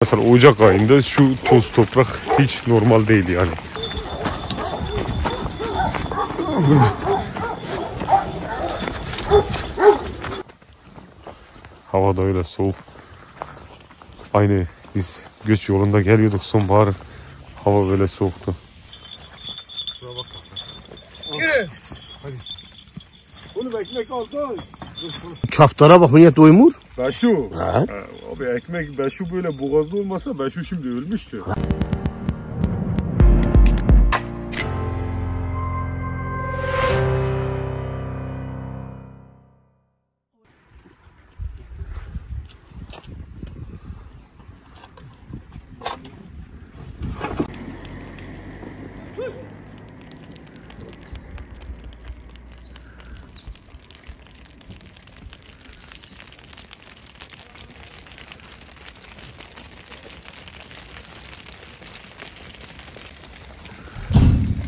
Mesela Ocak ayında şu toz toprak hiç normal değil yani. Hava da öyle soğuk. Aynı biz göç yolunda geliyorduk sonbahar. Hava böyle soğuktu. Yürü. Hadi. Bunu ekmek aldı. Kaftara bak niye doymur? Beşu. Ha? Abi ekmek Beşu böyle boğazda olmasa Beşu şimdi ölmüştü.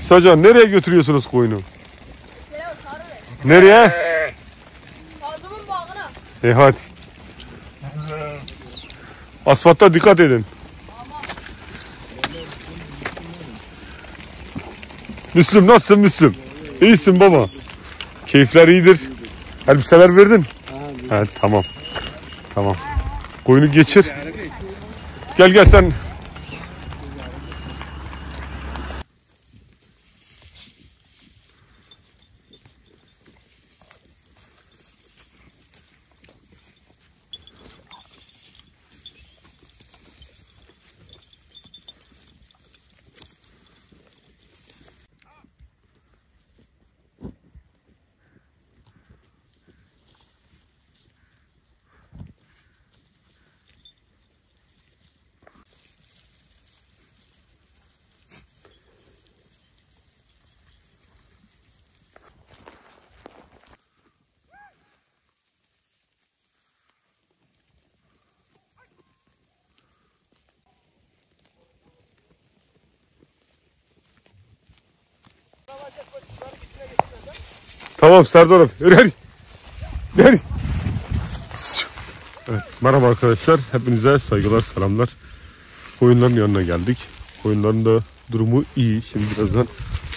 Sacan nereye götürüyorsunuz koyunu? Nereye? Kazımın bağına. Hadi. Asfaltta dikkat edin. Müslüm nasılsın Müslüm? İyisin baba. Keyifler iyidir. Elbiseler verdin. Evet tamam. Tamam. Koyunu geçir. Gel sen. Tamam Serdar abi. Hadi. Hadi. Evet, merhaba arkadaşlar. Hepinize saygılar, selamlar. Koyunların yanına geldik. Koyunların da durumu iyi. Şimdi birazdan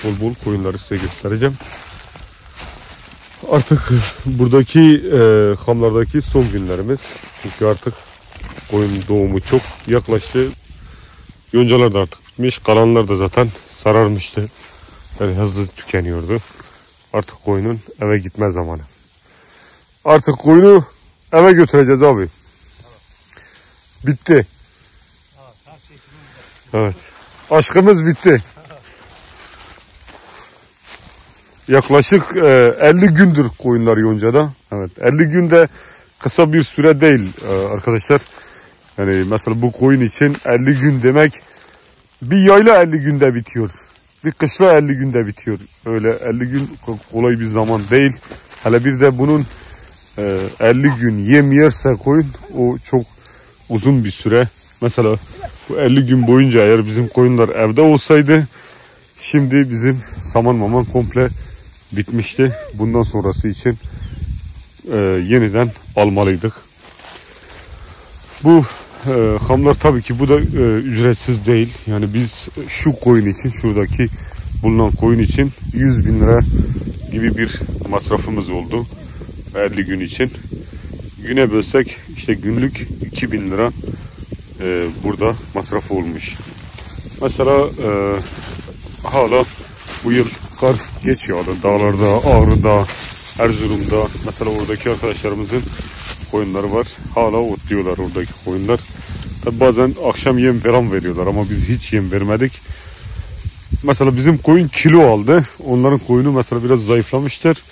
bol bol koyunları size göstereceğim. Artık buradaki hamlardaki son günlerimiz. Çünkü artık koyun doğumu çok yaklaştı. Yoncalar da artık bitmiş. Kalanlar da zaten sararmıştı. Yani hızlı tükeniyordu. Artık koyunun eve gitme zamanı. Artık koyunu eve götüreceğiz abi. Bitti. Evet. Aşkımız bitti. Yaklaşık 50 gündür koyunlar yoncada. Evet. 50 günde kısa bir süre değil arkadaşlar. Yani mesela bu koyun için 50 gün demek bir yayla 50 günde bitiyor. Bir kışla 50 günde bitiyor. Öyle 50 gün kolay bir zaman değil. Hele bir de bunun 50 gün yem yerse koyun o çok uzun bir süre. Mesela bu 50 gün boyunca eğer bizim koyunlar evde olsaydı şimdi bizim saman maman komple bitmişti. Bundan sonrası için yeniden almalıydık. Bu hamlar tabii ki bu da ücretsiz değil. Yani biz şu koyun için, şuradaki bulunan koyun için 100.000 lira gibi bir masrafımız oldu 50 gün için. Güne bölsek işte günlük 2.000 lira burada masraf olmuş. Mesela hala bu yıl kar geç yağdı. Dağlarda, Ağrı'da, Erzurum'da mesela oradaki arkadaşlarımızın koyunları var. Hala otluyorlar oradaki koyunlar. Tabi bazen akşam yem falan veriyorlar ama biz hiç yem vermedik. Mesela bizim koyun kilo aldı. Onların koyunu mesela biraz zayıflamıştır.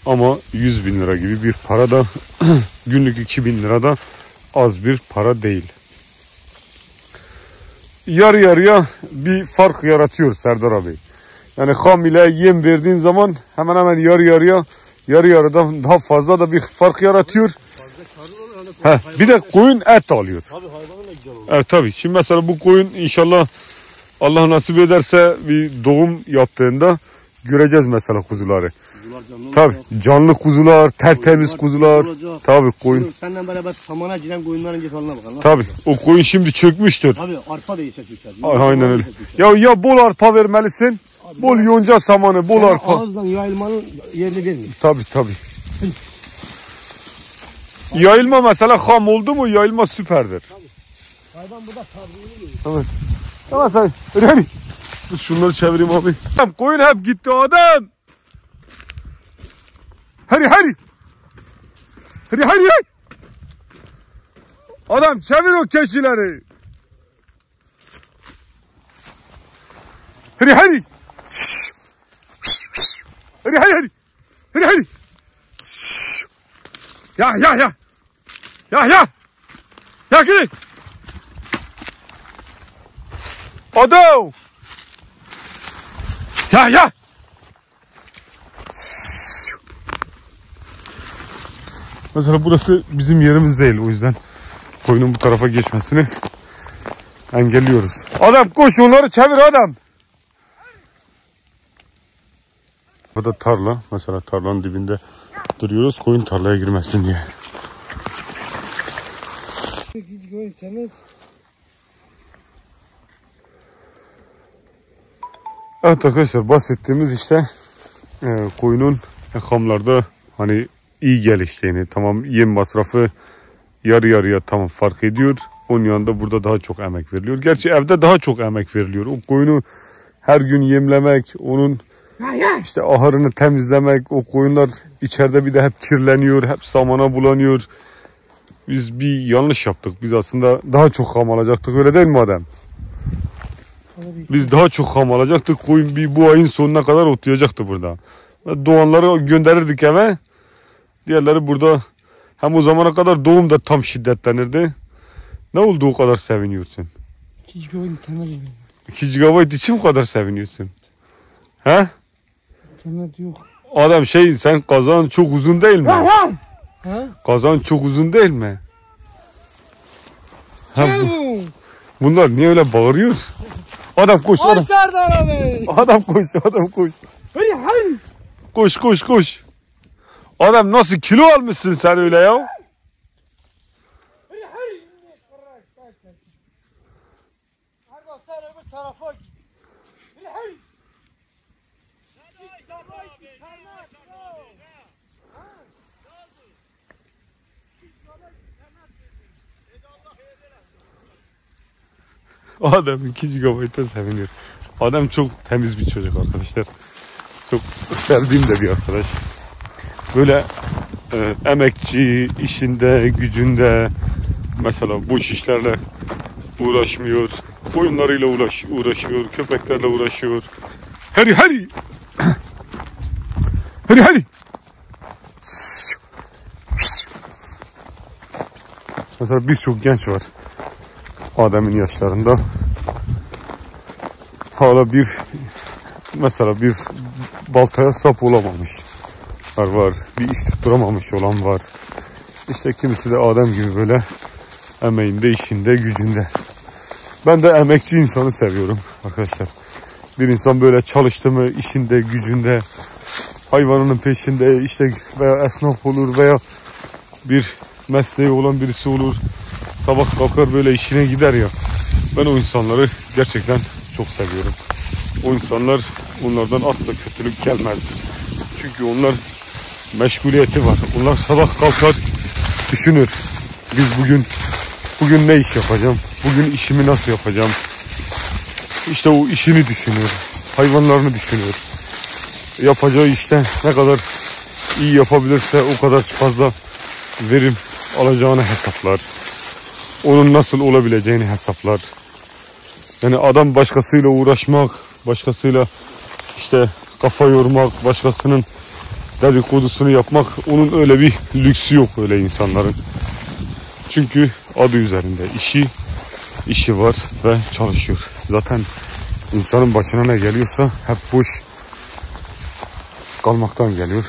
Ama 100.000 lira gibi bir para da günlük 2.000 lira da az bir para değil. Yarı yarıya bir fark yaratıyor Serdar abi. Yani hamile yem verdiğin zaman hemen hemen yarı yarıdan daha fazla da bir fark yaratıyor. Bir de koyun et alıyor. Tabii hayvanın da güzel olur. Evet tabii. Şimdi mesela bu koyun inşallah Allah nasip ederse bir doğum yaptığında göreceğiz mesela kuzuları. Kuzular canlı Tabi canlı kuzular, tertemiz kuzular. olacak. Tabi koyun. Senden beraber samana giren koyunların cetalına bakalım. Tabi o koyun şimdi çökmüştür. Abi arpa da yiyecek düşer. Aynen öyle. Ya bol arpa vermelisin. Bol yonca samanı, bol arpa. Ağızdan yayılmanın yerini vermiyor. Tabi. Yayılma mesela ham oldu mu yayılma süperdir. Hayvan burada tabii. Evet. Tamam sen. Öyle. Dur şunları çevireyim abi. Koyun hep gitti adam. Hadi. Adam çevir o keçileri. Hadi. Şşş. Hadi. Şşş. Ya. Ya gidin. Adam. Ya. Mesela burası bizim yerimiz değil, o yüzden koyunun bu tarafa geçmesini engelliyoruz. Adam koş, onları çevir adam. Burada tarla, mesela tarlanın dibinde duruyoruz koyun tarlaya girmesin diye. Evet arkadaşlar, bahsettiğimiz işte koyunun hamlarda hani iyi geliştiğini, tamam yem masrafı yarı yarıya tamam fark ediyor. Onun yanında burada daha çok emek veriliyor. Gerçi evde daha çok emek veriliyor. O koyunu her gün yemlemek, onun işte ahırını temizlemek, o koyunlar içeride bir de hep kirleniyor, hep samana bulanıyor. Biz bir yanlış yaptık. Biz aslında daha çok ham alacaktık, öyle değil mi adam? Biz daha çok ham alacaktık. Koyun bu ayın sonuna kadar otlayacaktı burada. Doğanları gönderirdik eve. Diğerleri burada. Hem o zamana kadar doğum da tam şiddetlenirdi. Ne oldu o kadar seviniyorsun? 2 GB internet yok. 2 GB için o kadar seviniyorsun? He? İnternet yok. Adam sen kazan çok uzun değil mi? Ha? Kazan çok uzun değil mi? Bunlar niye öyle bağırıyor? Adam koş adam. Serdar abi. Adam koş. Koş. Adam nasıl kilo almışsın sen öyle ya? Adam 2 GB'den seviniyor. Adam çok temiz bir çocuk arkadaşlar. Çok sevdiğim de bir arkadaş. Böyle emekçi, işinde, gücünde, mesela boş işlerle uğraşmıyor. Koyunlarıyla uğraşıyor, köpeklerle uğraşıyor. Hadi. Mesela birçok genç var. Adem'in yaşlarında. Hala bir baltaya sap olamamış var. Bir iş tutturamamış olan var. İşte kimisi de Adem gibi böyle emeğinde, işinde, gücünde. Ben de emekçi insanı seviyorum arkadaşlar. Bir insan böyle çalıştı mı, işinde, gücünde, hayvanının peşinde, işte veya esnaf olur veya bir mesleği olan birisi olur. Sabah kalkar böyle işine gider ya. Ben o insanları gerçekten çok seviyorum. O insanlar, onlardan asla kötülük gelmez. Çünkü onlar meşguliyeti var. Onlar sabah kalkar düşünür. Biz bugün ne iş yapacağım? Bugün işimi nasıl yapacağım? İşte o işini düşünüyor. Hayvanlarını düşünüyor. Yapacağı işte ne kadar iyi yapabilirse o kadar fazla verim alacağını hesaplar. Onun nasıl olabileceğini hesaplar. Yani adam başkasıyla uğraşmak, başkasıyla işte kafa yormak, başkasının dedikodusunu yapmak, onun öyle bir lüksü yok öyle insanların. Çünkü adı üzerinde işi var ve çalışıyor. Zaten insanın başına ne geliyorsa hep boş kalmaktan geliyor.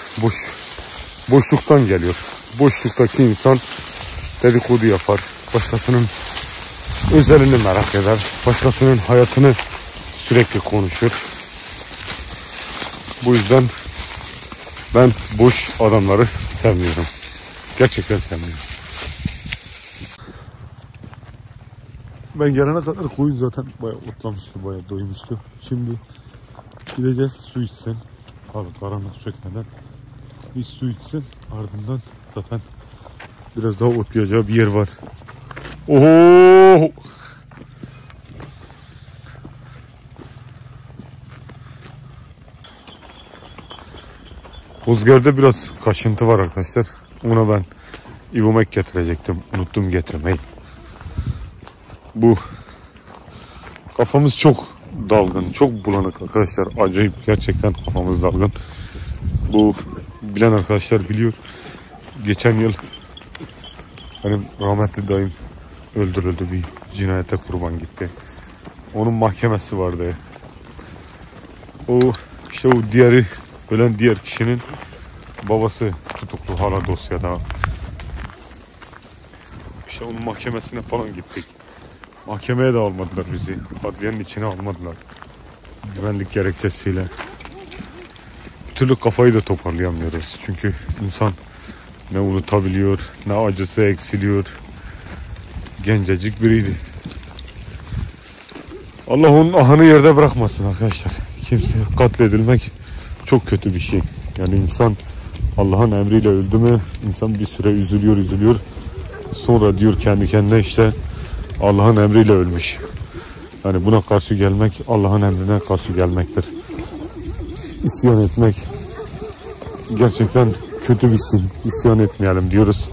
Boşluktan geliyor. Boşluktaki insan dedikodu yapar. Başkasının özelini merak eder. Başkasının hayatını sürekli konuşur. Bu yüzden Ben boş adamları sevmiyorum. Gerçekten sevmiyorum. Ben gelene kadar koyun zaten bayağı otlamıştı, bayağı doymuştu. Şimdi gideceğiz, su içsin. Abi karanlık çökmeden bir su içsin. Ardından zaten biraz daha otlayacağı bir yer var. Oho! Rüzgarda biraz kaşıntı var arkadaşlar. Ona ben ivomek getirecektim. Unuttum getirmeyi. Bu kafamız çok dalgın, çok bulanık arkadaşlar. Acayip, gerçekten kafamız dalgın. Bu bilen arkadaşlar biliyor. Geçen yıl benim rahmetli dayım öldürüldü, bir cinayete kurban gitti. Onun mahkemesi vardı. O işte o diğeri, ölen diğer kişinin babası tutuklu hala dosyada. İşte onun mahkemesine falan gittik. Mahkemeye de almadılar bizi. Adliyenin içine almadılar. Güvenlik gerekçesiyle. Bir türlü kafayı da toparlayamıyoruz. Çünkü insan ne unutabiliyor, ne acısı eksiliyor. Gencecik biriydi. Allah onun ahını yerde bırakmasın arkadaşlar. Kimse katledilmek çok kötü bir şey. Yani insan Allah'ın emriyle öldü mü, insan bir süre üzülüyor. Sonra diyor kendi kendine işte Allah'ın emriyle ölmüş. Yani buna karşı gelmek Allah'ın emrine karşı gelmektir. İsyan etmek gerçekten kötü bir şey. İsyan etmeyelim diyoruz.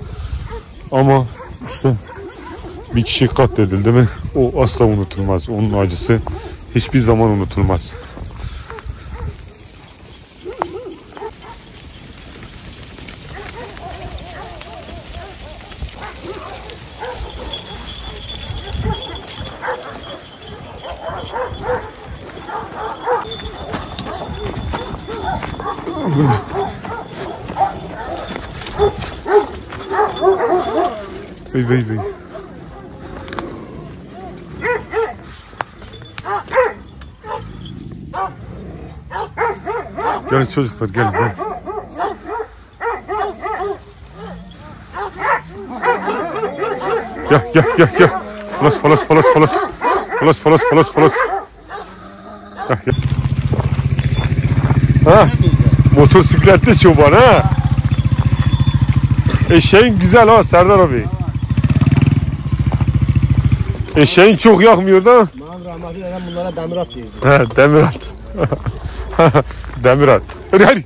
Ama işte bir kişi katledildi mi o asla unutulmaz. Onun acısı hiçbir zaman unutulmaz. Bey. Gelin çocuklar, gelin. Gel. Falas. Gel. Ha? Motosikletli çoban ha? Eşeğin güzel ha Serdar abi. Eşeğin çok yakmıyor da. Mahmut rahmetli dedem bunlara demir at diyordu. He, demir at. Demir at. Hadi.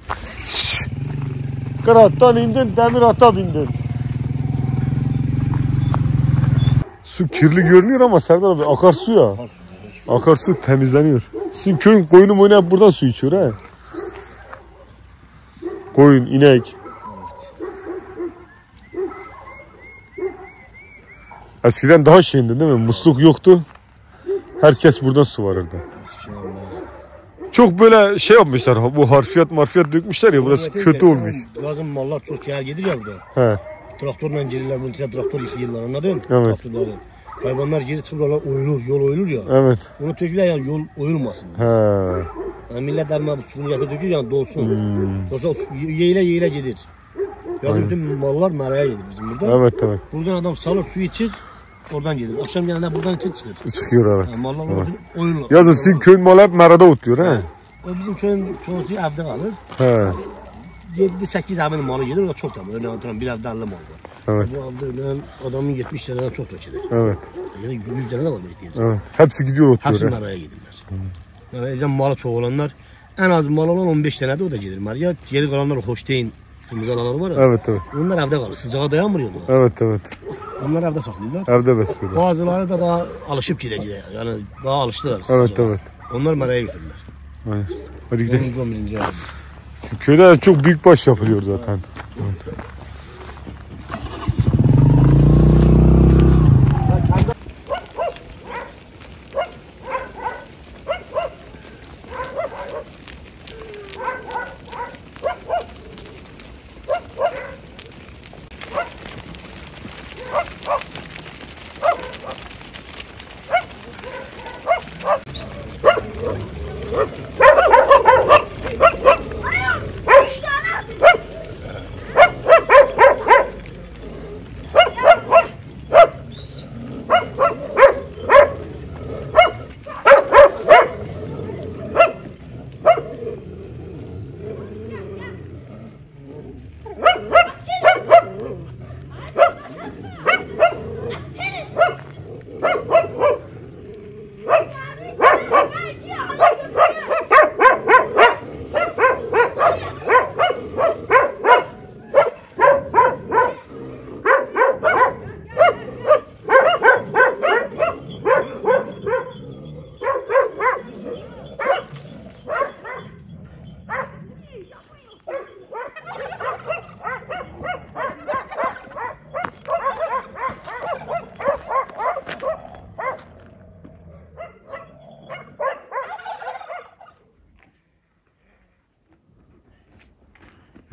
Kırattan indin, demir ata bindin. Su kirli görünüyor ama Serdar abi akarsu ya. Akarsu temizleniyor. Sizin köyün koyunu moyunu hep buradan su içiyor he. Koyun, inek. Eskiden daha şeyindi değil mi? Musluk yoktu. Herkes buradan su varırdı. Çok böyle şey yapmışlar. Bu harfiyat dökmüşler ya. Burası kötü olmuş. Lazım mallar çok yer gelir ya burada. He. Traktörle gelirler. Bunun içine traktör yıkayırlar. Anladın? Evet. Hayvanlar geri çıkırlar. Yol oyulur ya. Evet. Onu töküler ya yol oyulmasın. He. Yani millet derman bu suyunu yakı döküyor yani dolsun. Yoksa yeyle gelir. Yazın bütün mallar meraya gelir bizim burada. Evet. Buradan adam salır su içir. Oradan gelir. Akşam gelenler buradan içir çıkır. Çıkıyor evet. Yani mallar oyulur. Yazın sizin köyün malı hep merada otluyor he. O bizim köyün çoğusu evde kalır. He. 7-8 evinin malı gelir. O da çok da böyle oturan bir evde 50 mal var. Evet. Bu evde adamın 70 taneden çok da içilir. Evet. Yani 100 tane de var belki. Evet. Hepsi gidiyor otluyor. Hepsi he. meraya gidirler. Yani ezen malı çok olanlar en az mal olan 15 tane de o da gelir. Ya geri kalanlar Hoşteyn imzalaları var ya. Evet. Onlar evde kalır. Sıcağa dayanmıyor onlar. Evet. Onlar evde saklıyorlar. Evde besliyorlar. Bazıları da daha alışıp gidecek. Yani daha alıştılar. Evet. Onlar meraya götürürler. Aynen. Hadi gidelim. 11. ay. Köyde çok büyük baş yapılıyor zaten. Evet.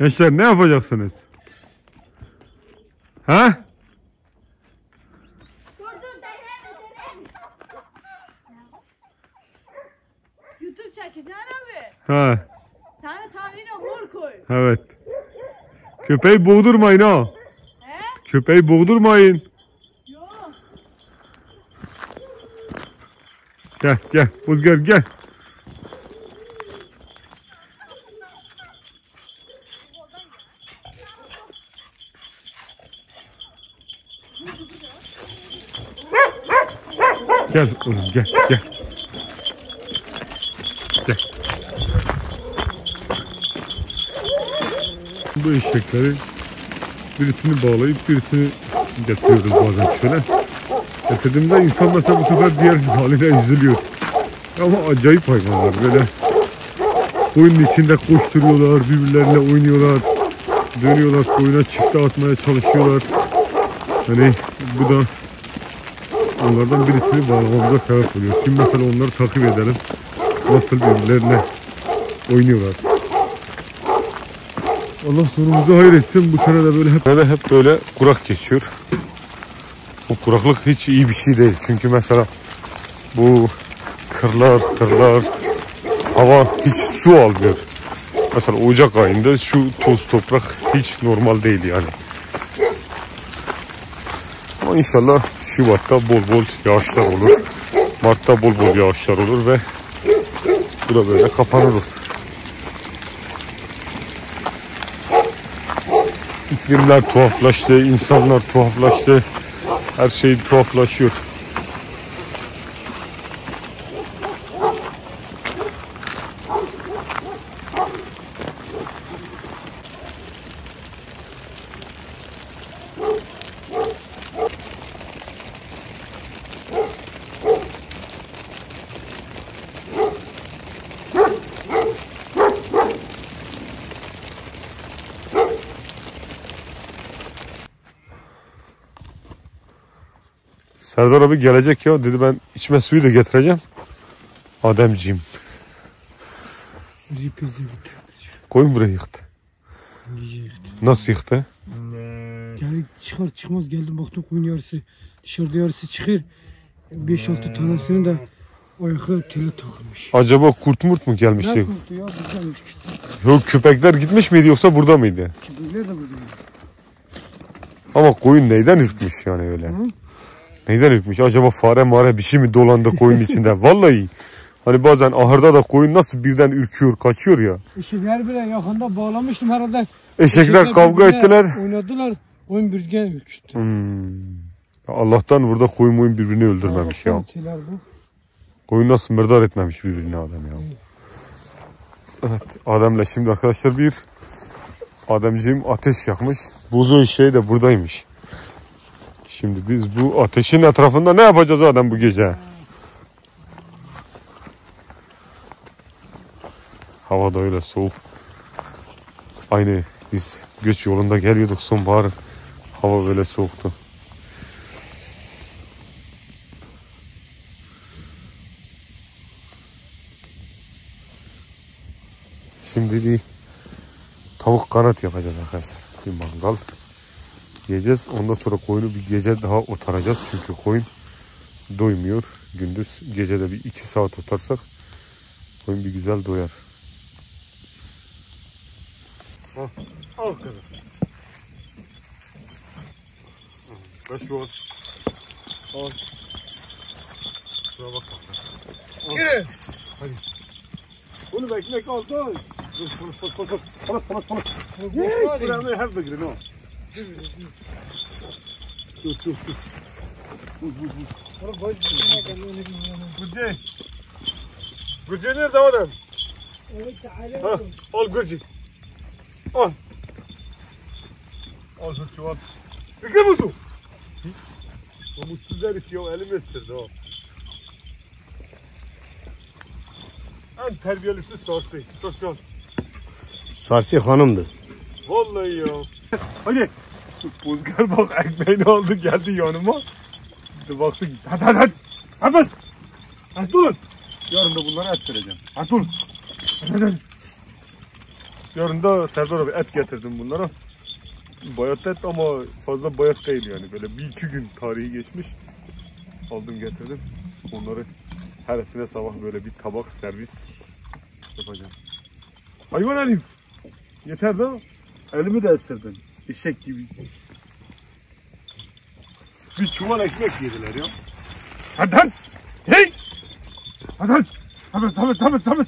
Gençler ne yapacaksınız? Ha? YouTube çekeceksin abi. Ha. Sana tahmine mor koy. Evet. Köpeği boğdurmayın ha. He? Köpeği boğdurmayın. Yok. Gel gel Buzger gel. Gel oğlum gel gel. Gel. Bu eşekleri birisini bağlayıp birisini getiriyoruz bazen şöyle. Getirdiğimde insan mesela bu sefer diğer haline üzülüyor. Ama acayip hayvanlar böyle. Koyunun içinde koşturuyorlar, birbirleriyle oynuyorlar. Dönüyorlar, koyuna çifte atmaya çalışıyorlar. Hani bu da onlardan birisini bağlamamıza sebep oluyor. Şimdi mesela onları takip edelim. Nasıl birbirlerine oynuyorlar. Allah sonumuzu hayretsin. Bu sene de böyle hep böyle kurak geçiyor. Bu kuraklık hiç iyi bir şey değil. Çünkü mesela bu kırlar hava hiç su almıyor. Mesela Ocak ayında şu toz toprak hiç normal değil yani. Ama inşallah Şubat'ta bol bol yağışlar olur. Mart'ta bol bol yağışlar olur ve bu da böyle kapanır. İklimler tuhaflaştı, insanlar tuhaflaştı. Her şey tuhaflaşıyor. Serdar abi gelecek ya dedi, ben içme suyu da getireceğim. Ademciğim. Koyun buraya yıktı. Nasıl yıktı? Geldi çıkar çıkmaz geldim baktım koyun yarısı dışarıda yarısı çıkır. 5-6 tanesinin de ayağı tele takılmış. Acaba kurt murt mu gelmişti? Ne kurtu ya buradanmış küçük. Yok, köpekler gitmiş miydi yoksa burada mıydı? Köpekler de burada. Ama koyun neyden ürkmüş yani öyle? Hı? Neyden ürkmüş? Acaba fare mare bir şey mi dolandı koyunun içinde? Vallahi. Hani bazen ahırda da koyun nasıl birden ürküyor, kaçıyor ya. Eşekler bile yakında bağlamıştım herhalde. Eşekler kavga birbirine ettiler. Oynadılar. Oyun birgen ürküttü. Allah'tan burada koyun birbirini öldürmemiş ya. Teler bu. Koyun nasıl mırdar etmemiş birbirini adam ya. Evet, Adem'le şimdi arkadaşlar bir Ademciğim ateş yakmış. Buzun şey de buradaymış. Şimdi biz bu ateşin etrafında ne yapacağız Adem bu gece? Hava da öyle soğuk. Aynı biz göç yolunda geliyorduk sonbahar. Hava böyle soğuktu. Şimdi bir tavuk kanat yapacağız arkadaşlar. Bir mangal yiyeceğiz. Ondan sonra koyunu bir gece daha otaracağız. Çünkü koyun doymuyor. Gündüz gecede bir 2 saat otarsak koyun bir güzel doyar. Al kızım. Ver şu an. Al. Şuna bak. Yürü. Hadi. Bunu beklemek aldın. Buraya her bir girin o. Dur. Gürce. Gürce nerede adam? Ha, al Gürce. Al. Al Gürce al. Bekle musun? O mutsuz herif ya elimi ısırdı o. En terbiyelisi Sarsi. Sosyal. Sarsi hanımdı. Vallahi ya. Hadi. Buzgar bak ekmeğini aldı geldi yanıma. Bir de baktık. Hadi. Hadi. Hadi durun. Yarın da bunları et vereceğim. Hadi durun. Hadi. Yarın da Serdar abi et getirdim bunlara. Bayat et ama fazla bayat değil yani. Böyle 1-2 gün tarihi geçmiş. Aldım getirdim. Onları heresine sabah böyle bir tabak servis yapacağım. Hayvan herif. Yeter de elimi de ısırdın. Eşek gibi. Bir çuval ekmek yediler ya. Hadi hadi. Hey. Hadi hadi. Tabii.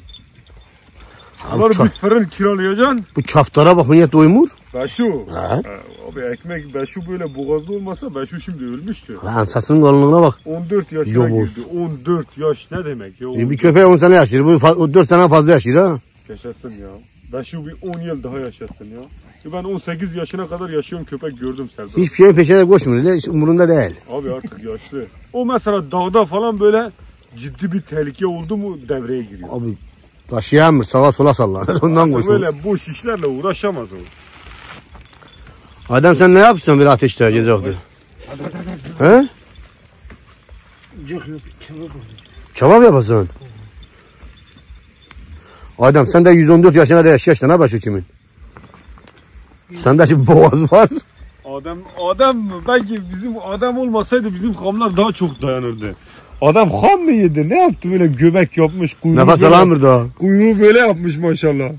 Bunları bir fırın kiralayacaksın. Bu çaftara bak niye doymur? Beşu. Ha? Abi ekmek Beşu böyle boğazda olmasa Beşu şimdi ölmüştü. Ansasının kalınlığına bak. 14 yaşına Yobuz. girdi. 14 yaş ne demek ya? Bir köpeği 10 sene yaşıyor. Bu 4 sene fazla yaşıyor ha. Yaşasın ya. Beşu bir 10 yıl daha yaşasın ya. Ben 18 yaşına kadar yaşıyorum, köpek gördüm Serdar. Hiçbir şeyin peşine koşmuyor. Hiç umurunda değil. Abi artık yaşlı. O mesela dağda falan böyle ciddi bir tehlike oldu mu devreye giriyor. Abi taşıyamır. Sağa sola sallanır. Ondan koşuyor. Böyle boş işlerle uğraşamaz o. Adem sen ne yapıyorsun böyle ateşte gece vakti? He? Cık yok. Kebap oldu. Kebap yapasın. Adem sen de 114 yaşına da yaşayacaksın ha başı kimin? Sende şimdi boğaz var. Adem belki bizim Adem olmasaydı bizim kamlar daha çok dayanırdı. Adam ham mı yedi? Ne yaptı böyle göbek yapmış? Nefes alamır daha. Kuyruğu böyle yapmış maşallah.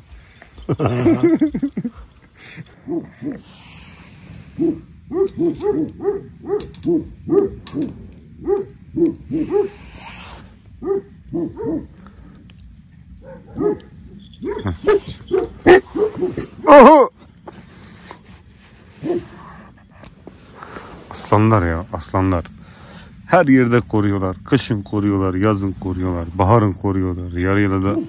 Oho! Aslanlar ya, aslanlar. Her yerde koruyorlar. Kışın koruyorlar, yazın koruyorlar, baharın koruyorlar. Yarıyla da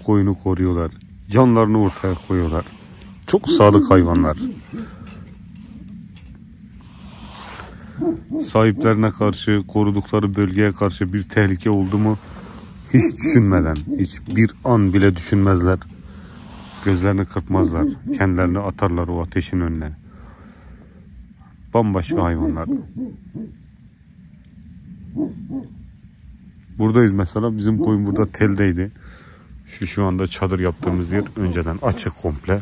koyunu koruyorlar. Canlarını ortaya koyuyorlar. Çok sadık hayvanlar. Sahiplerine karşı, korudukları bölgeye karşı bir tehlike oldu mu hiç düşünmeden, hiçbir an bile düşünmezler. Gözlerini kırpmazlar. Kendilerini atarlar o ateşin önüne. Bambaşka hayvanlar. Buradayız mesela. Bizim koyun burada teldeydi. Şu anda çadır yaptığımız yer önceden açık komple.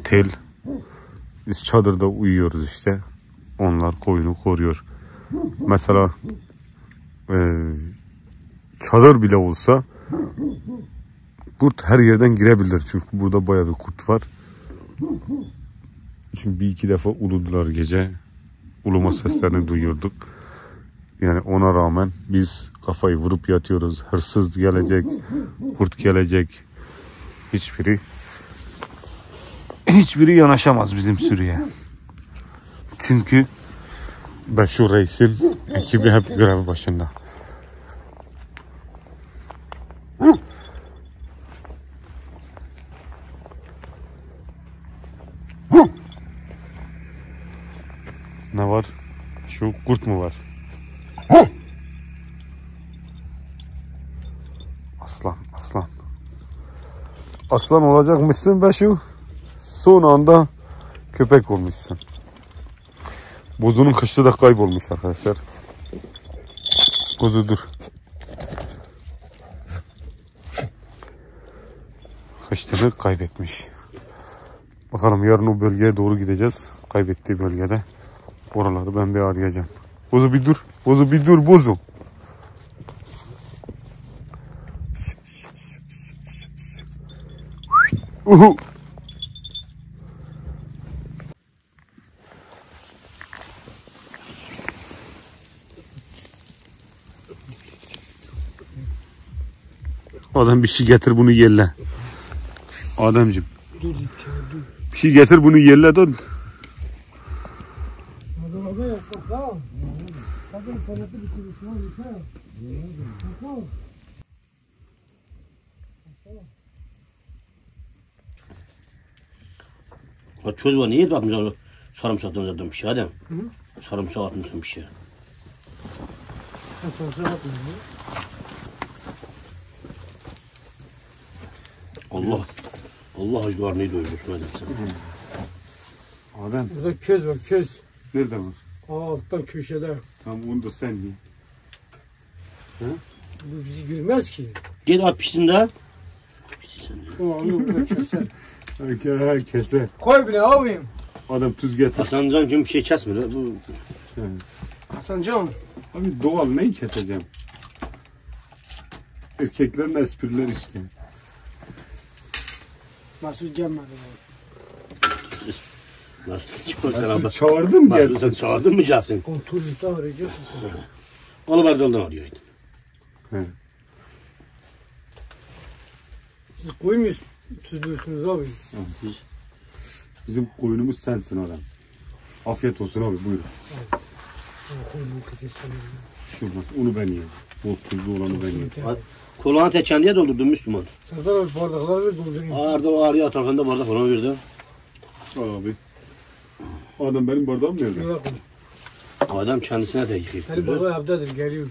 Tel. Biz çadırda uyuyoruz işte. Onlar koyunu koruyor. Mesela çadır bile olsa kurt her yerden girebilir. Çünkü burada bayağı bir kurt var. Çünkü bir iki defa uludular gece. Uluma seslerini duyuyorduk. Yani ona rağmen biz kafayı vurup yatıyoruz. Hırsız gelecek, kurt gelecek. Hiçbiri yanaşamaz bizim sürüye. Çünkü Beşu Reis'in ekibi hep görev başında. Ne var? Şu kurt mu var? Aslan, aslan. Aslan olacakmışsın Beşu. Son anda köpek olmuşsun. Buzunun kışlı da kaybolmuş arkadaşlar. Buzu dur. Kışlını kaybetmiş. Bakalım yarın o bölgeye doğru gideceğiz. Kaybettiği bölgede. Oraları ben bir arayacağım. Buzu bir dur. Buzu bir dur buzu. Uhu. Adam bir şey getir bunu yelle. Ademciğim. Bir şey getir bunu yelle de. O çöz var niye atmışlar sarımsaktan zaten bir şey Adem? Sarımsak atmışsın bir şey. Allah aşkına neyi doyurmuşsun Adem sen? Adem. Burada köz var, köz. Nerede var? Alttan köşede. Tamam onu da sen ye. Bu bizi görmez ki. Gel at pişsin de. sen. Onu burada keser. Keser. Koy bile abim. Adam tuz getir. Hasancan kim bir şey kesmiyor. Bu Hasancan. Abi doğal neyi keseceğim? Erkeklerin esprileri işte. Masud gelmedi. nasıl çıkmak sen Mesut abla? çağırdın mı Sen gelsin? çağırdın mı Casin? Kontrolü arayacak. Onu bardoldan arıyorydun. He. Siz koymuyorsunuz. Tuzluyorsunuz abi. Bizim koyunumuz sensin adam. Afiyet olsun abi buyurun. Şu bak onu ben yiyeyim. O tuzlu olanı ben yiyeyim. Kulağını tek kendiye doldurdun Müslüman. Serdar abi bardakları ver doldurayım. Ağırda o ağrıya atarkanda bardak falan verdi. Abi. Adam benim bardağım nerede? Yola koy. Adam kendisine de yıkayıp Ali duruyor. baba evdedir geliyor.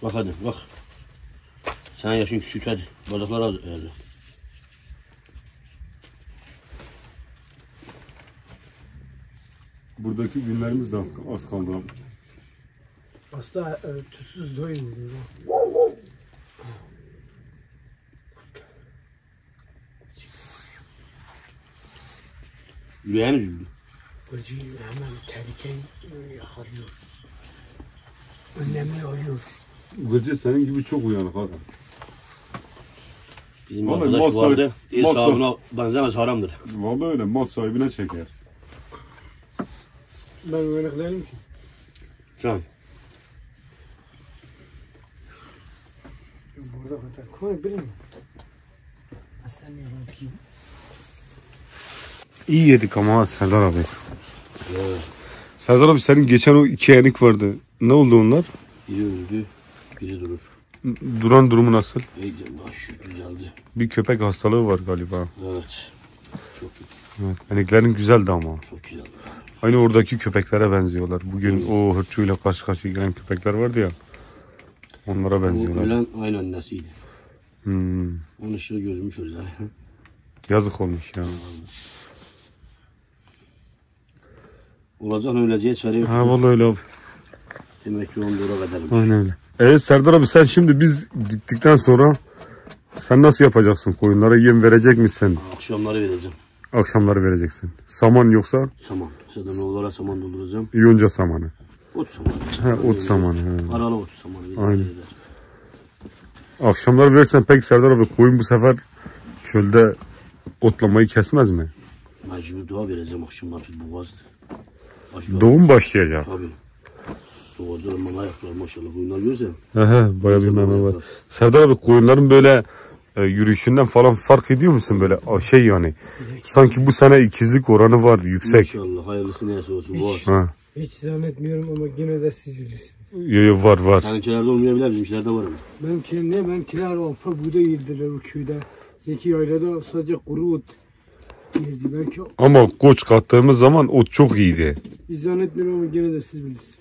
Bak hadi bak. Sen yaşın küçük hadi. Bardaklar az. Buradaki günlerimiz de az kaldı abi. Aslında tuzsuz doymuyor. Yüreğim üzüldü. Gıcıyı hemen tehlikeyi yakalıyor. Önlemini alıyor. Gıcı senin gibi çok uyanık adam. Bizim Vallahi arkadaş masa- vardı. El masa- sahibine benzemez haramdır. Vallahi öyle mal sahibine çeker. Ben uyanık değilim ki. Sen. Burada kadar. Koy bileyim. Sen ne yapayım? İyi yedik ama Serdar abi. Evet. Serdar abi senin geçen o 2 yenik vardı. Ne oldu onlar? Biri öldü. Biri durur. Duran durumu nasıl? İyice baş güzeldi. Bir köpek hastalığı var galiba. Evet. Çok Evet. Beneklerin güzeldi ama. çok güzeldi. Aynı oradaki köpeklere benziyorlar. Bugün o hırçıyla karşı karşıya gelen köpekler vardı ya. Onlara Bu benziyorlar. ölen aynı annesiydi. Hmm. Onun ışığı gözümüş öyle. Yazık olmuş ya. Olacak öleceği çare yok. Ha vallahi öyle abi. Demek ki 10 dolara kadarmış. Aynen öyle. Evet Serdar abi sen şimdi biz gittikten sonra sen nasıl yapacaksın? Koyunlara yem verecek misin? Akşamları vereceğim. Akşamları vereceksin. Saman yoksa Saman. Zaten oğlara saman dolduracağım. yonca samanı. Ot samanı. He, ot samanı. He. Aralı ot samanı. Aynen. Akşamları verirsen pek Serdar abi koyun bu sefer çölde otlamayı kesmez mi? Mecbur doğa vereceğim akşamları boğazdı. Doğum başlayacak. Tabii. Doğacağım mama yaptılar maşallah. Bunlar görsen. He, bayağı bir meme var. Serdar abi koyunların böyle yürüyüşünden falan fark ediyor musun böyle şey yani? Sanki bu sene ikizlik oranı var yüksek. İnşallah hayırlısı neyse olsun. Var. Ha. Hiç zannetmiyorum ama yine de siz bilirsiniz. Yo, var var. Seninkilerde olmayabilir. Bizimkilerde var ama. Benimkiler arpa buğday yediler o köyde. Zeki yaylada sadece kuru ot yerdi. Belki Ama koç kattığımız zaman ot çok iyiydi. hiç zannetmiyorum ama yine de siz bilirsiniz.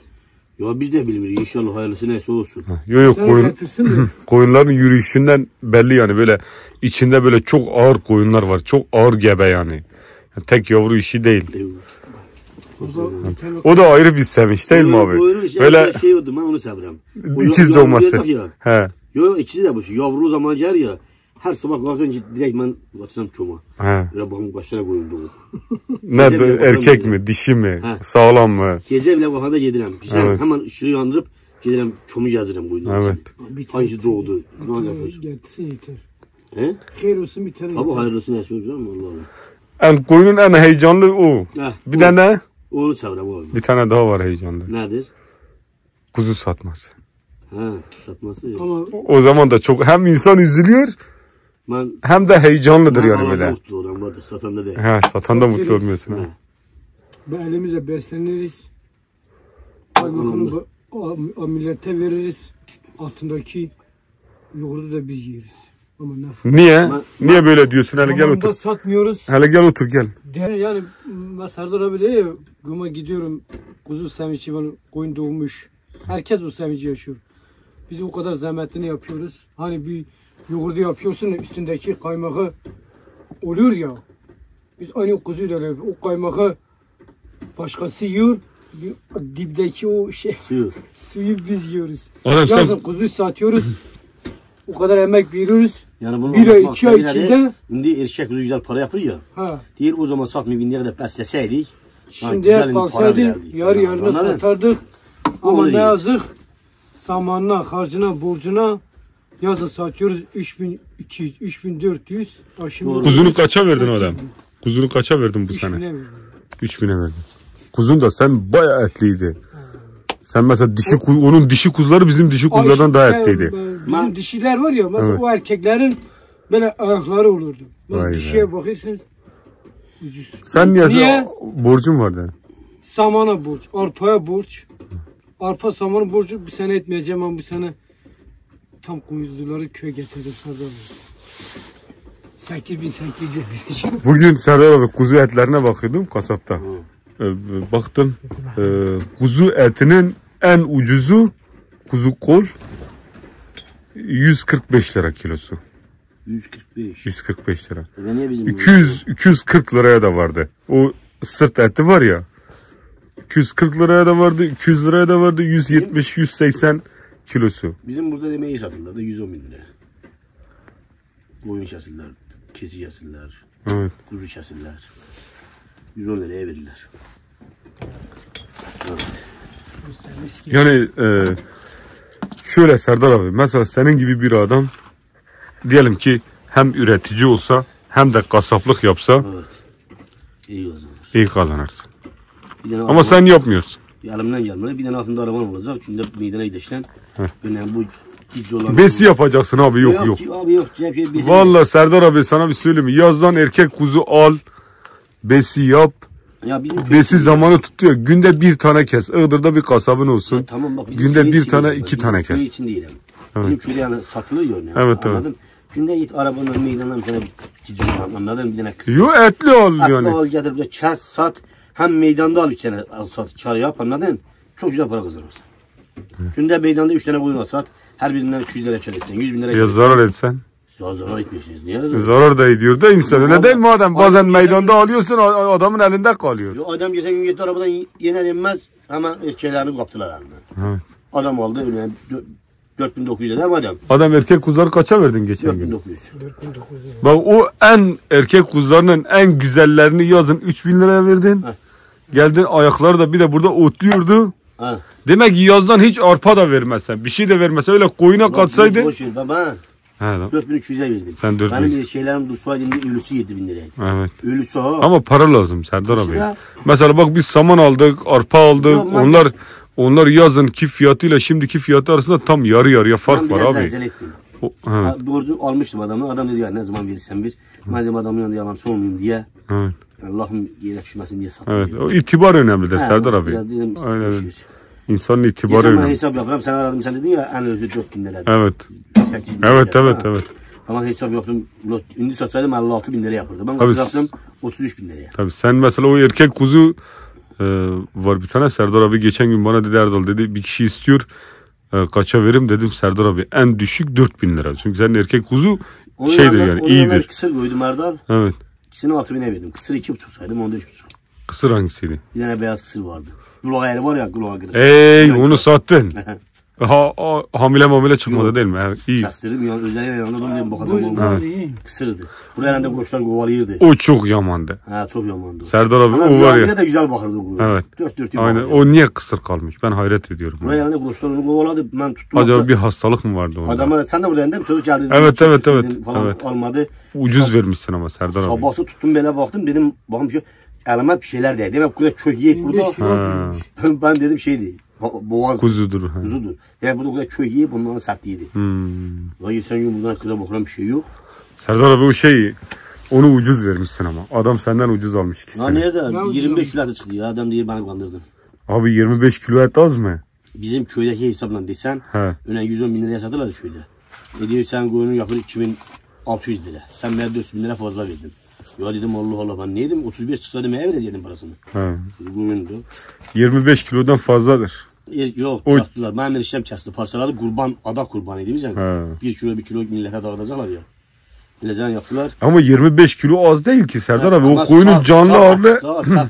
Ya biz de bilmiyoruz. İnşallah hayırlısı neyse olsun. Yo Sen koyun getirsin de. koyunların yürüyüşünden belli yani böyle içinde böyle çok ağır koyunlar var. Çok ağır gebe yani. Yani tek yavru işi değil. Orada bir tane O da ayrı bir sevinç değil mi abi? Koyunun işte Böyle şey oldu ben onu severim. ikiz doğması. Ya. He. Yok ikisi de bu. Yavru zaman ger ya. Her sabah kalksan direkt ben baksam çoma. He. Böyle bakım kaçlara koyun doğu. Ne Gece bile erkek bakalım mi, dişi mi, He. sağlam mı? Gece bile bakanda yedirem. Sen Evet. hemen ışığı yandırıp giderim çomu yazırım koyunun. Evet. bir tane Hangisi doğdu? Ne yapıyorsun? getirsin yeter. He? Hayır olsun bir tane Tabi yeter. hayırlısı neyse olsun Allah Allah. En koyunun en heyecanlı o. Heh, Bir de ne? onu severim oğlum. Bir tane daha var heyecanlı. Nedir? Kuzu satması. Ha satması. Ama O zaman da çok hem insan üzülüyor Ben hem de heyecanlıdır yani Allah'ım böyle. mutlu olan vardır. Satan da değil. He, satan da mutlu olmuyorsun. He. Ha. bu elimizle besleniriz. Kaymakamı millete veririz. Altındaki yoğurdu da biz yeriz. Ama ne fark? Niye? Niye böyle diyorsun? Hele gel Zamanında otur. satmıyoruz. Hele gel otur gel. Yani ben Serdar abi diyor ya, Guma gidiyorum, kuzu sevinci var, koyun doğmuş. Herkes o sevinci yaşıyor. Biz o kadar zahmetini yapıyoruz. Hani bir yoğurdu yapıyorsun, üstündeki kaymağı oluyor ya. Biz aynı kuzuyla öyle, o kaymağı başkası yiyor. Dipteki o suyu biz yiyoruz. Oğlum sen Yazın kuzuyu satıyoruz. O kadar emek veriyoruz. Yani bunu Bir ay, anlatmak 2 ay istediğim içinde- de, Şimdi erkek kuzu güzel para yapıyor ya. Ha. Değil o zaman satmayıp binlere de besleseydik. Şimdi güzel bir para kalsaydı verirdik. yarı yarına Anladın? satardık. Ama Olur ne değil. yazık samanına, harcına, borcuna yazın satıyoruz 3200, 3400. Aşımı Doğru. Kuzunu kaça verdin adam? Kuzunu kaça verdin bu sene? 3000'e verdin. Kuzun da sen bayağı etliydi. Sen mesela onun dişi kuzuları bizim dişi kuzulardan daha etliydi. Bizim dişiler var ya mesela Evet. o erkeklerin böyle ayakları olurdu. Mesela Vay be. dişiye bakıyorsunuz ucuz. Sen niye Niye? borcun vardı? Samana borç, arpaya borç. Arpa samanı borcu bir sene etmeyeceğim ama bu sene tam kuzuları köye getirdim Serdar Bey. 8800'e vereceğim. Bugün Serdar abi kuzu etlerine bakıyordum kasapta. Baktım kuzu etinin en ucuzu kuzu kol 145 lira kilosu. 145. 145 lira. Niye bizim 240 liraya da vardı. O sırt eti var ya. 240 liraya da vardı, 200 liraya da vardı, 170 180 kilosu. Bizim burada demeyi satırlar da 110 bin lira. Koyun kesilirler, kesi kesilirler, Evet. kuzu kesilirler. 110 liraya verirler. Yani şöyle Serdar abi, mesela senin gibi bir adam diyelim ki hem üretici olsa hem de kasaplık yapsa Evet. İyi kazanır. iyi kazanırsın. Bir tane Ama sen yapmıyorsun. elimden gelmedi. Bir tane altında araban olacak. Çünkü meydana gideşten önemli bu gücü olan. Besi yapacaksın abi, yok yok. Abi yok. Cep şey besi. Vallahi Serdar abi sana bir söyleyeyim mi? Yazdan erkek kuzu al, besi yap. Ya bizim Besi zamanı tutuyor. Günde bir tane kes. Iğdır'da bir kasabın olsun. Tamam bak. bizim Günde köy bir için tane, değil, iki bizim tane köy kes. için değil. Bizim köyde yani satılıyor yani. Evet, Anladın? Günde git arabanın meydanına bir tane gücü olan anladın mı? Bir tane kısa. Yo etli ol Hatta yani. al getir bir kes sat. Hem meydanda al 3 tane al sat çar yap anladın? Çok güzel para kazanırsın. Günde meydanda 3 tane koyun al sat. Her birinden 200 lira kar etsen. 100 bin lira kar Ya etsen. zarar etsen. Ya zarar etmiyorsunuz. Niye zarar? Zarar da ediyor da insan öyle değil mi adam? Bazen meydanda alıyorsun adamın elinde kalıyor. Yo, adam geçen gün gitti arabadan yener inmez hemen şeylerini kaptılar elinden. Evet. Adam aldı öyle 4900'e değil mi adam? Adam erkek kuzuları kaça verdin geçen gün? 4900. Bak o en erkek kuzularının en güzellerini yazın 3000 liraya verdin. Heh. Geldin ayakları da bir de burada otluyordu. Ha. Demek ki yazdan hiç arpa da vermezsen, bir şey de vermezsen öyle koyuna katsaydı. Boş ver baba. He lan. 4300'e verdim. Sen 4000. Benim şeylerim dursaydı ölüsü 7000 liraydı. Evet. Ölüsü o. Ama para lazım Serdar abi. Ya. Mesela bak biz saman aldık, arpa aldık. Yok, Onlar yazınki fiyatıyla şimdiki fiyatı arasında tam yarı yarıya fark Ben var biraz abi. zelzele ettim. Ha, Borcu almıştım adamı. Adam dedi ya ne zaman verirsen ver. Madem adamın yanında yalan olmayayım diye. evet. Allah'ım yere düşmesin diye sattım. Evet. O itibar önemlidir Ha, Serdar abi. ya dedim, Aynen. boş ver. İnsanın itibarı Geçen ben önemli. hesap yapıyorum. Sen aradım sen dedin ya en özü 4000 lira. Evet. 8 bin lira. Evet, evet, Ha. evet. Ama hesap yaptım. Ünlü satsaydım 56 bin lira yapırdı. Ben Tabii sattım 33 bin liraya. Tabii sen mesela o erkek kuzu var bir tane Serdar abi geçen gün bana dedi Erdal dedi bir kişi istiyor kaça verim dedim Serdar abi en düşük 4000 lira. Çünkü senin erkek kuzu şeydir yani iyidir. Kısır koydum Erdal. Evet. İkisini 6000'e verdim. Kısır 2,5 saydım 14,5. Kısır hangisiydi? Bir tane beyaz kısır vardı. Kulağı yeri var ya kulağı kırık. Ey onu sattın. Hamile çıkmadı değil mi? Evet, iyi. Kestirdim ya özellikle yanında durmuyorum Bu bakacağım olmadı. daha iyi. Kısırdı. Buraya elinde koçlar kovalıyordu. O çok yamandı. Ha çok yamandı. Serdar abi Ama o var ya. yine de güzel bakırdı bu. Evet. Dört dört Aynen. O niye kısır kalmış? Ben hayret ediyorum. Buraya elinde koçlar onu kovaladı. Ben tuttum. Acaba bir hastalık mı vardı onda? Adama sen de buraya elinde bir çocuk geldi. Evet, Dedim, evet, dedim, evet, Falan evet. almadı. Ucuz vermişsin ama Serdar abi. Sabahsı tuttum böyle baktım dedim bakın bir şey. Elime bir şeyler değdi. Demek burada kök yiyek 25 burada. kilo Ha. atıyormuş. Ben dedim şeydi. Boğaz Kuzudur. Ha. kuzudur. Yani burada kadar kök yiyip bunların sertliydi. Vay sen gün bundan kıza bakılan bir şey yok. Serdar abi o şeyi onu ucuz vermişsin ama. Adam senden ucuz almış Ya ikisini. nerede? Ne 25 kilo çıktı ya. Adam diye beni kandırdın. Abi 25 kilo et az mı? Bizim köydeki hesapla desen He. öne 110 bin liraya satırlar şöyle. Ne diyor sen koyunu yapır 2600 lira. Sen bana 400 bin lira fazla verdin. Ya dedim Allah Allah ben neydim 35 çıksaydım eve verecektim parasını. He. Bugün 25 kilodan fazladır. yok O- yaptılar. Benim eniştem kesti parçaladı kurban adak kurbanıydı bizim. He. 1 kilo millete dağıtacaklar ya. Bileceğin yaptılar. Ama 25 kilo az değil ki Serdar abi. O Ama koyunun saf- canlı saf ağırlığı et, daha saf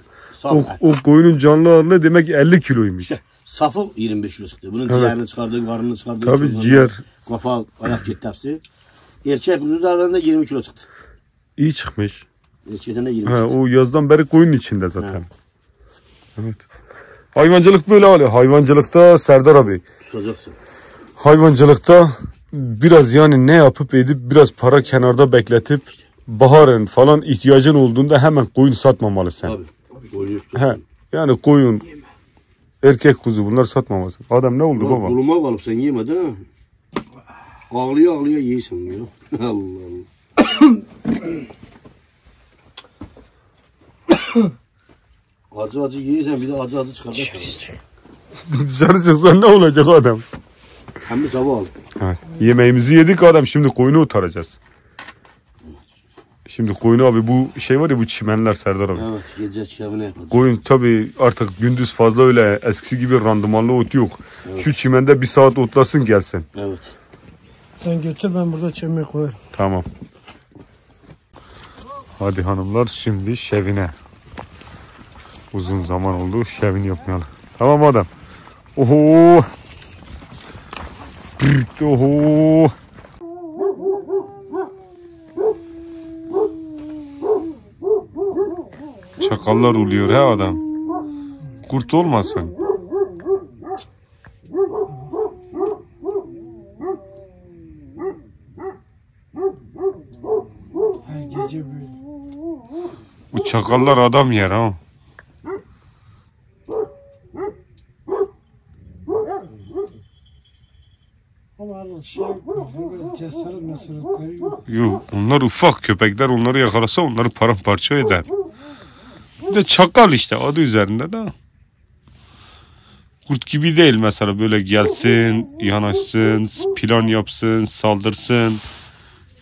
o, et. o koyunun canlı ağırlığı demek ki 50 kiloymuş. İşte safı 25 kilo çıktı. Bunun Evet. ciğerini çıkardı, karnını çıkardı. Tabii çorbanı, ciğer. Kafa, ayak gitti hepsi. Erkek kuzu dağlarında 20 kilo çıktı. İyi çıkmış. Erkekten de 20 He, çıktı. o yazdan beri koyunun içinde zaten. Evet. Hayvancılık böyle Ali. Hayvancılıkta Serdar abi. Tutacaksın. Hayvancılıkta biraz yani ne yapıp edip biraz para kenarda bekletip baharın falan ihtiyacın olduğunda hemen koyun satmamalı sen. Abi. Koyun He, yani koyun, erkek kuzu bunlar satmaması. Adam ne oldu baba? Buluma kalıp sen yemedin ha. Ağlıyor ağlıyor yiyorsun diyor. Allah Allah. Acı acı yiyorsan bir de acı acı çıkartırsın. Dışarı çıksan ne olacak adam? Hem de sabah al. Evet. Yemeğimizi yedik adam, şimdi koyunu otaracağız. Şimdi koyunu abi, bu şey var ya, bu çimenler Serdar abi. Evet, gece çiğnemini yapacağız. Koyun tabi artık gündüz fazla öyle eskisi gibi randımanlı ot yok. Evet. Şu çimende bir saat otlasın gelsin. Evet. Sen götür, ben burada çömleği koyarım. Tamam. Hadi hanımlar, şimdi şevine. Uzun zaman oldu şevini yapmayalı. Tamam adam. Oho. Oho. Çakallar oluyor he adam. Kurt olmasın. Her gece böyle. Bu çakallar adam yer ha. Ama şey böyle cesaret mesuretleri yok. Yok, onlar ufak köpekler, onları yakalasa onları paramparça eder. Bir de çakal işte adı üzerinde de. Kurt gibi değil mesela, böyle gelsin, yanaşsın, plan yapsın, saldırsın.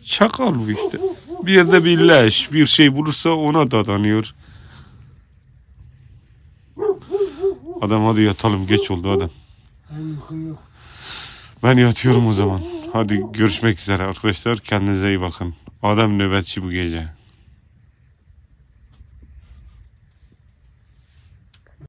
Çakal bu işte. Bir yerde bir leş, bir şey bulursa ona dadanıyor. Adam hadi yatalım, geç oldu adam. Benim uykum yok. Ben yatıyorum o zaman. Hadi görüşmek üzere arkadaşlar, kendinize iyi bakın. Adam nöbetçi bu gece.